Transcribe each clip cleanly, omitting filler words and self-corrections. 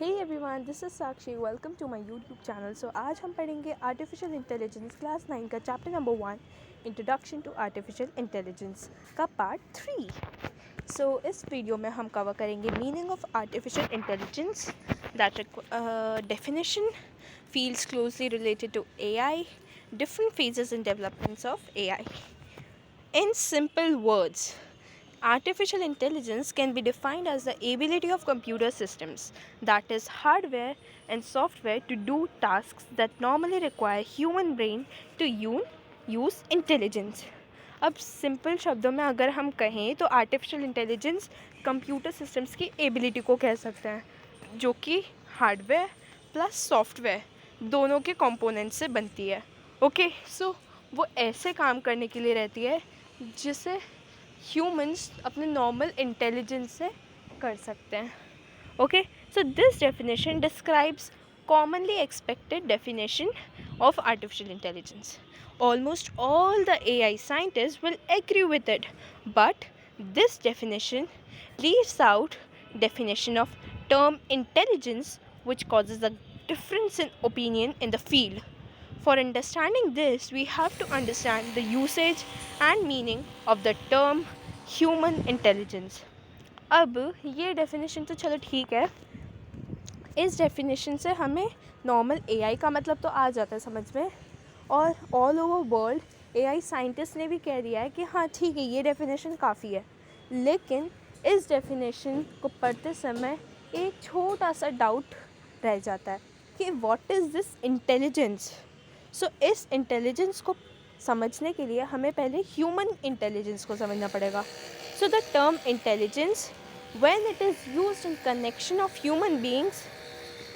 Hey everyone, this is Sakshi. Welcome to my YouTube channel. So आज हम पढ़ेंगे artificial intelligence class 9 का chapter number 1 introduction to artificial intelligence का part 3. So इस video में हम कवर करेंगे meaning of artificial intelligence, that definition, fields closely related to AI, different phases and developments of AI. In simple words, artificial intelligence can be defined as the ability of computer systems, that is hardware and software, to do tasks that normally require human brain to use intelligence. अब simple शब्दों में अगर हम कहें तो artificial intelligence computer systems की ability को कह सकते हैं, जो कि हार्डवेयर प्लस सॉफ्टवेयर दोनों के कंपोनेंट से बनती है. ओके, सो वो ऐसे काम करने के लिए रहती है जिसे ह्यूमंस अपने नॉर्मल इंटेलिजेंस से कर सकते हैं. Okay, so this definition describes commonly expected definition of artificial intelligence. Almost all the AI scientists will agree with it, but this definition leaves out definition of term intelligence, which causes a difference in opinion in the field. For understanding this, we have to understand the usage and meaning of the term human intelligence. अब ये definition तो चलो ठीक है, इस definition से हमें normal AI का मतलब तो आ जाता है समझ में, और all over world AI scientist ने भी कह दिया है कि हाँ ठीक है, ये डेफिनेशन काफ़ी है. लेकिन इस डेफिनेशन को पढ़ते समय एक छोटा सा डाउट रह जाता है कि व्हाट इज़ दिस इंटेलिजेंस. सो इस इंटेलिजेंस को समझने के लिए हमें पहले ह्यूमन इंटेलिजेंस को समझना पड़ेगा. So the term intelligence, when it is used in connection of human beings,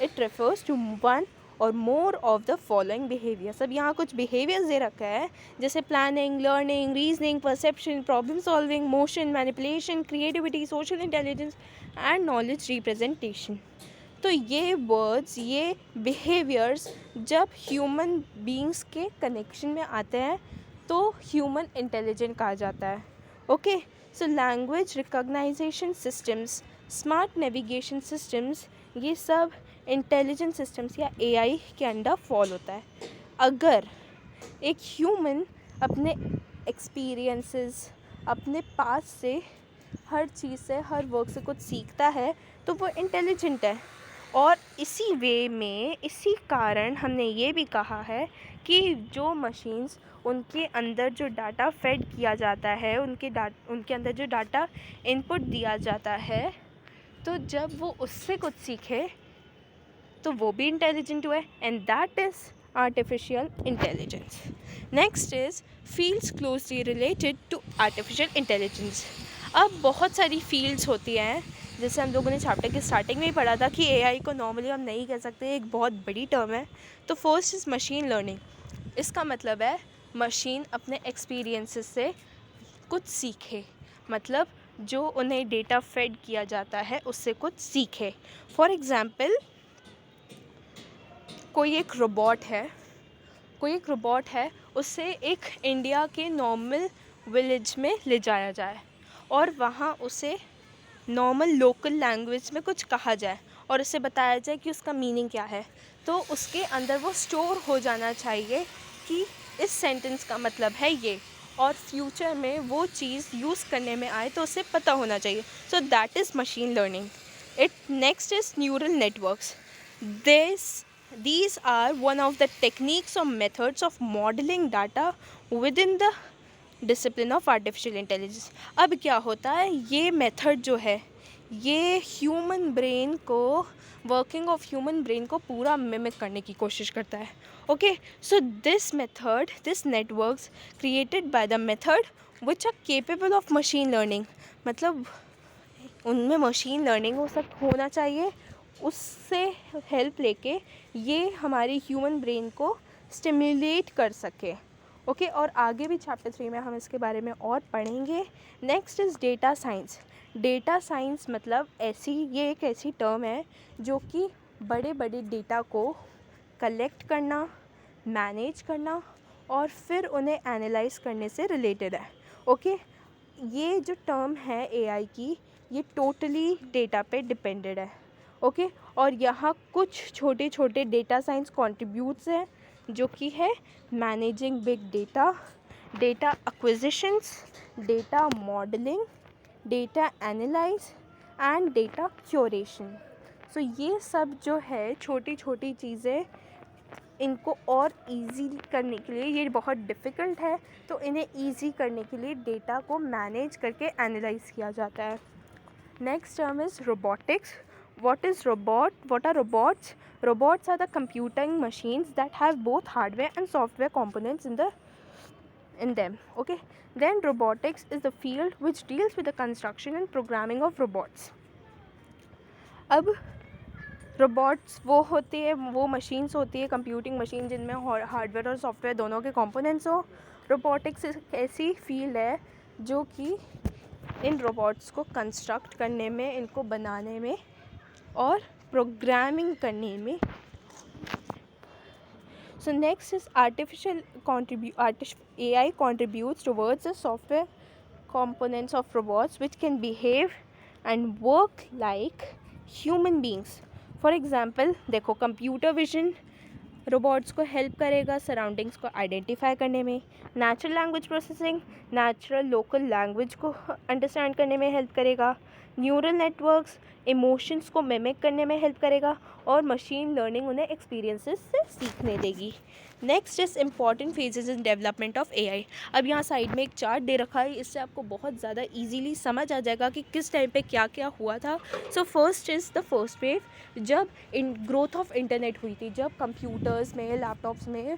it refers to one or more of the following behaviours. अब यहाँ कुछ बिहेवियर्स दे रखा है, जैसे planning, learning, reasoning, perception, problem solving, motion, manipulation, creativity, social intelligence and knowledge representation. तो ये words, ये बिहेवियर्स जब ह्यूमन बीइंग्स के कनेक्शन में आते हैं तो ह्यूमन इंटेलिजेंट कहा जाता है. Okay, so language recognization systems, smart navigation systems, ये सब इंटेलिजेंट सिस्टम्स या AI के अंडर फॉल होता है. अगर एक ह्यूमन अपने एक्सपीरियंसेस, अपने पास से, हर चीज़ से, हर वर्क से कुछ सीखता है तो वो इंटेलिजेंट है. और इसी वे में, इसी कारण हमने ये भी कहा है कि जो मशीन्स, उनके अंदर जो डाटा फेड किया जाता है, उनके अंदर जो डाटा इनपुट दिया जाता है, तो जब वो उससे कुछ सीखे तो वो भी इंटेलिजेंट हुआ है, and that is artificial intelligence. Next is fields closely related to artificial intelligence. अब बहुत सारी फील्ड्स होती हैं, जैसे हम लोगों ने चैप्टर की स्टार्टिंग में ही पढ़ा था कि AI को नॉर्मली हम नहीं कह सकते, एक बहुत बड़ी टर्म है. तो फर्स्ट इज़ मशीन लर्निंग. इसका मतलब है मशीन अपने एक्सपीरियंसेस से कुछ सीखे, मतलब जो उन्हें डेटा फेड किया जाता है उससे कुछ सीखे. फॉर एग्ज़ाम्पल, कोई एक रोबोट है, उससे एक इंडिया के नॉर्मल विलेज में ले जाया जाए और वहाँ उसे नॉर्मल लोकल लैंग्वेज में कुछ कहा जाए और उसे बताया जाए कि उसका मीनिंग क्या है. तो उसके अंदर वो स्टोर हो जाना चाहिए कि इस सेंटेंस का मतलब है ये, और फ्यूचर में वो चीज़ यूज़ करने में आए तो उसे पता होना चाहिए. So that is machine learning. Next is neural networks. These are one of the techniques or methods of modeling data within the discipline of artificial intelligence. अब क्या होता है, ये मेथड जो है ये ह्यूमन ब्रेन को, वर्किंग ऑफ ह्यूमन ब्रेन को पूरा मिमिक करने की कोशिश करता है. Okay, so this networks created by the method which are capable of machine learning. मतलब उनमें मशीन लर्निंग होना चाहिए, उससे हेल्प लेके ये हमारी ह्यूमन ब्रेन को स्टिमुलेट कर सके. ओके, और आगे भी चैप्टर 3 में हम इसके बारे में और पढ़ेंगे. Next is data science. Data science मतलब ये एक ऐसी टर्म है जो कि बड़े बड़े डेटा को कलेक्ट करना, मैनेज करना और फिर उन्हें एनालाइज करने से रिलेटेड है. ओके, ये जो टर्म है AI की, ये टोटली डेटा पे डिपेंडेड है. ओके और यहाँ कुछ छोटे छोटे डेटा साइंस कॉन्ट्रीब्यूट्स हैं जो कि है managing big data, data acquisitions, data modelling, data analyse and data curation. So ये सब जो है छोटी छोटी चीज़ें, इनको और इजी करने के लिए, ये बहुत डिफ़िकल्ट है तो इन्हें इजी करने के लिए डेटा को मैनेज करके एनालाइज किया जाता है। Next term is robotics. What is robot? What are robots? Robots are the computing machines that have both hardware and software components in them. Okay. Then robotics is the field which deals with the construction and programming of robots. अब robots वो होते हैं, वो machines होती है, computing machine जिनमें hardware और software दोनों के कंपोनेंट्स हो। रोबोटिक्स एक ऐसी फील्ड है जो कि इन रोबोट्स को कंस्ट्रक्ट करने में, इनको बनाने में और प्रोग्रामिंग करने में। So next is AI contributes towards the software components of robots which can behave and work like human beings. For example देखो, कंप्यूटर विजन रोबोट्स को हेल्प करेगा सराउंडिंग्स को आइडेंटिफाई करने में, natural language processing natural local language को understand करने में help करेगा, न्यूरल नेटवर्क्स इमोशंस को मिमिक करने में हेल्प करेगा और मशीन लर्निंग उन्हें एक्सपीरियंसेस से सीखने देगी। Next is important phases in development of AI। अब यहाँ साइड में एक चार्ट दे रखा है, इससे आपको बहुत ज़्यादा इजीली समझ आ जाएगा कि किस टाइम पे क्या क्या हुआ था। So first is the first wave, जब ग्रोथ ऑफ इंटरनेट हुई थी, जब कंप्यूटर्स में, लैपटॉप्स में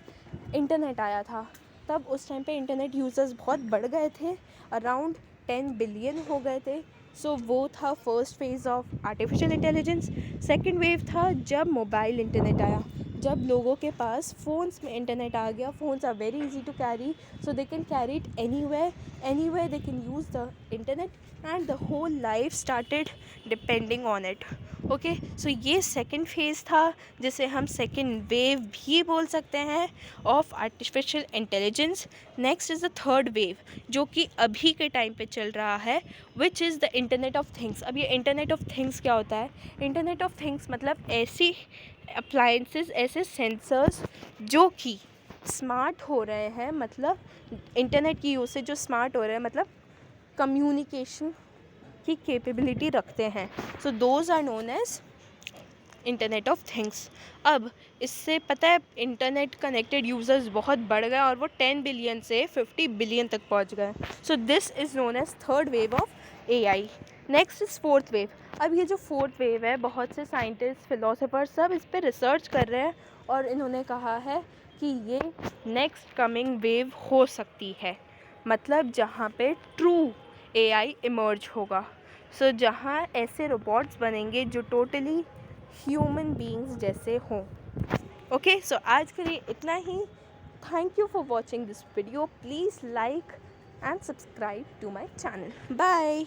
इंटरनेट आया था, तब उस टाइम पे इंटरनेट यूज़र्स बहुत बढ़ गए थे, अराउंड 10 बिलियन हो गए थे। सो वो था first phase of artificial intelligence. Second wave था जब मोबाइल इंटरनेट आया, जब लोगों के पास फ़ोन्स में इंटरनेट आ गया। Phones are very easy to carry, so they can carry it anywhere they can use the internet and the whole life started depending on it. Okay, so ये second phase था जिसे हम second wave भी बोल सकते हैं of artificial intelligence. Next is the third wave जो कि अभी के टाइम पे चल रहा है, which is the internet of things. अब ये इंटरनेट ऑफ थिंग्स क्या होता है? इंटरनेट ऑफ थिंग्स मतलब ऐसी अप्लायंसेस, ऐसे सेंसर्स जो कि स्मार्ट हो रहे हैं, मतलब इंटरनेट की यूज़ से जो स्मार्ट हो रहे हैं, मतलब कम्युनिकेशन की कैपेबिलिटी रखते हैं। So those are known as internet of things. अब इससे पता है इंटरनेट कनेक्टेड यूज़र्स बहुत बढ़ गए और वो 10 बिलियन से 50 बिलियन तक पहुंच गए। So this is known as third wave of AI। Next is fourth wave. अब ये जो फोर्थ वेव है, बहुत से साइंटिस्ट, फिलोसोफर सब इस पर रिसर्च कर रहे हैं और इन्होंने कहा है कि ये नेक्स्ट कमिंग वेव हो सकती है, मतलब जहाँ पे ट्रू AI इमर्ज होगा। सो जहाँ ऐसे रोबोट्स बनेंगे जो टोटली ह्यूमन बीइंग्स जैसे हों। ओके, सो आज के लिए इतना ही। Thank you for watching this video. Please like and subscribe to my channel. Bye.